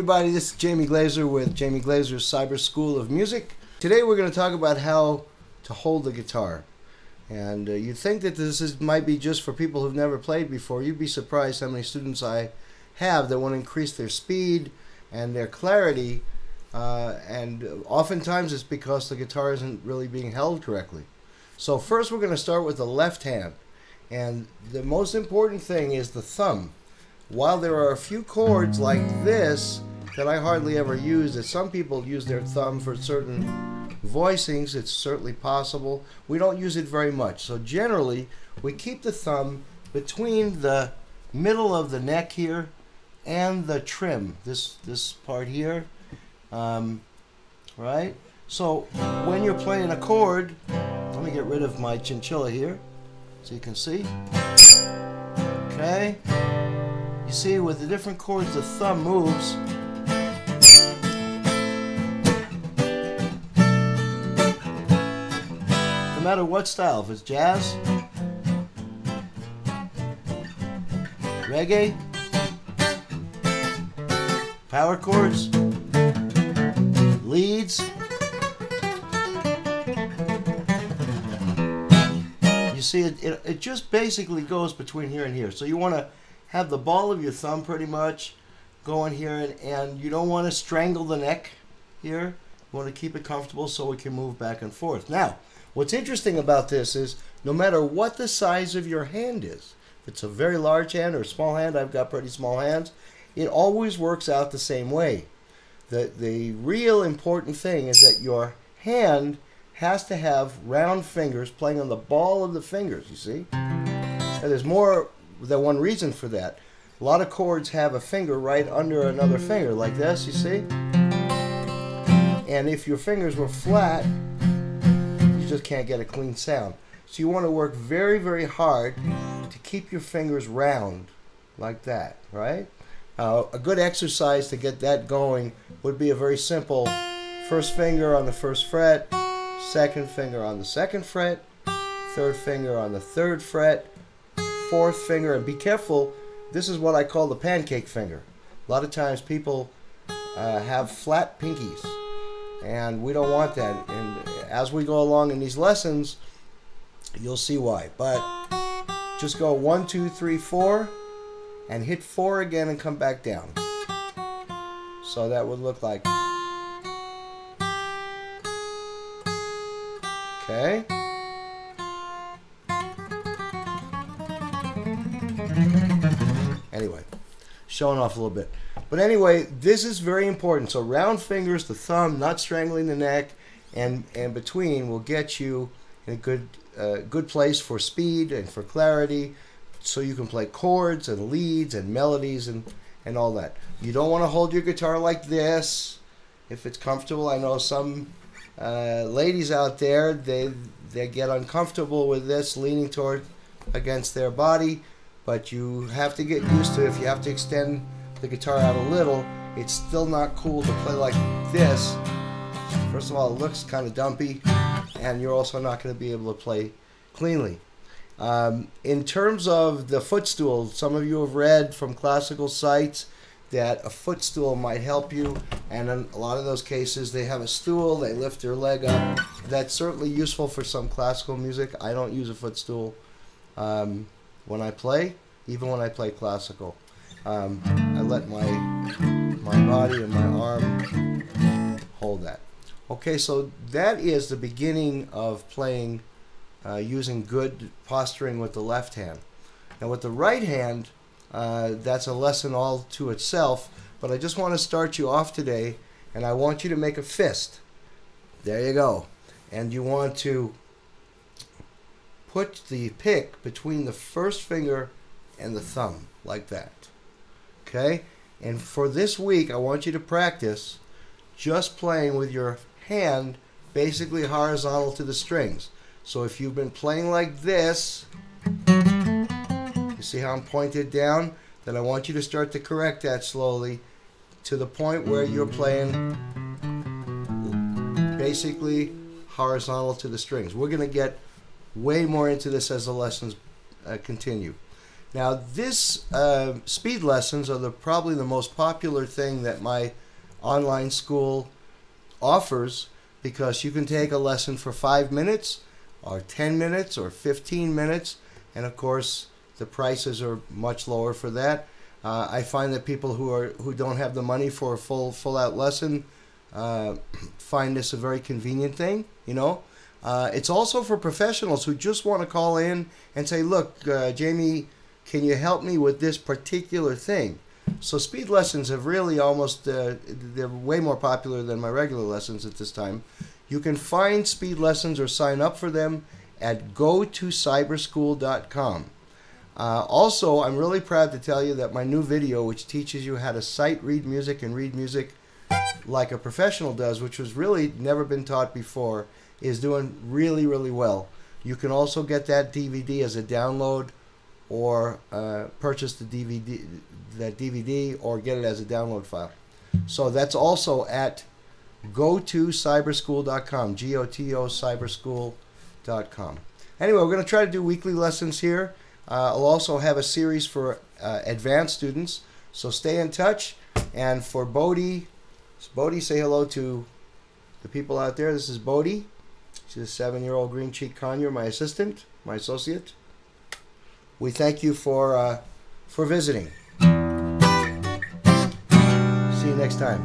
everybody, this is Jamie Glaser with Jamie Glaser's Cyber School of Music. Today we're going to talk about how to hold the guitar. And you'd think that might be just for people who've never played before. You'd be surprised how many students I have that want to increase their speed and their clarity. And oftentimes it's because the guitar isn't really being held correctly. So first we're going to start with the left hand. And the most important thing is the thumb. While there are a few chords like this that I hardly ever use, that some people use their thumb for certain voicings, it's certainly possible. We don't use it very much. So generally, we keep the thumb between the middle of the neck here and the trim, this part here, right? So when you're playing a chord, let me get rid of my chinchilla here so you can see. Okay. You see, with the different chords, the thumb moves. No matter what style, if it's jazz, reggae, power chords, leads. You see, it just basically goes between here and here. So you want to have the ball of your thumb pretty much going here, and you don't want to strangle the neck here. You want to keep it comfortable so it can move back and forth. Now, what's interesting about this is no matter what the size of your hand is, if it's a very large hand or a small hand, I've got pretty small hands, it always works out the same way. The real important thing is that your hand has to have round fingers playing on the ball of the fingers, you see? And there's more than one reason for that. A lot of chords have a finger right under another finger, like this, you see? And if your fingers were flat, you just can't get a clean sound. So you want to work very, very hard to keep your fingers round, like that, right? A good exercise to get that going would be a very simple first finger on the first fret, second finger on the second fret, third finger on the third fret, fourth finger, and be careful, this is what I call the pancake finger. A lot of times people have flat pinkies, and we don't want that. And as we go along in these lessons, you'll see why. But just go 1, 2, 3, 4, and hit 4 again and come back down. So that would look like. Okay. Anyway, showing off a little bit. But anyway, this is very important. So round fingers, the thumb, not strangling the neck, and between will get you in a good place for speed and for clarity, so you can play chords and leads and melodies and all that. You don't want to hold your guitar like this if it's comfortable. I know some ladies out there, they get uncomfortable with this, leaning toward against their body. But you have to get used to it. If you have to extend the guitar out a little, it's still not cool to play like this. First of all, it looks kind of dumpy, and you're also not going to be able to play cleanly. In terms of the footstool, some of you have read from classical sites that a footstool might help you, and in a lot of those cases they have a stool, they lift their leg up. That's certainly useful for some classical music. I don't use a footstool when I play, even when I play classical. I let my body and my arm hold that. Okay, so that is the beginning of playing using good posturing with the left hand. Now with the right hand, that's a lesson all to itself, but I just want to start you off today, and I want you to make a fist. There you go. And you want to put the pick between the first finger and the thumb, like that. Okay? And for this week, I want you to practice just playing with your hand basically horizontal to the strings. So if you've been playing like this, you see how I'm pointed down? Then I want you to start to correct that slowly to the point where you're playing basically horizontal to the strings. We're going to get way more into this as the lessons continue. Now, this speed lessons are probably the most popular thing that my online school offers, because you can take a lesson for 5 minutes or 10 minutes or 15 minutes, and of course the prices are much lower for that. I find that people who don't have the money for a full out lesson find this a very convenient thing, you know. It's also for professionals who just want to call in and say, look, Jamie, can you help me with this particular thing? So speed lessons have really almost, they're way more popular than my regular lessons at this time. You can find speed lessons or sign up for them at gotocyberschool.com. Also, I'm really proud to tell you that my new video, which teaches you how to sight read music and read music like a professional does, which was really never been taught before, is doing really, really well. You can also get that DVD as a download, or purchase the DVD, or get it as a download file. So that's also at gotocyberschool.com, G-O-T-O cyberschool.com. Anyway, we're going to try to do weekly lessons here. I'll also have a series for advanced students, so stay in touch. And for Boye, say hello to the people out there. This is Boye. She's a 7-year-old green cheek conure, my assistant, my associate. We thank you for visiting. See you next time.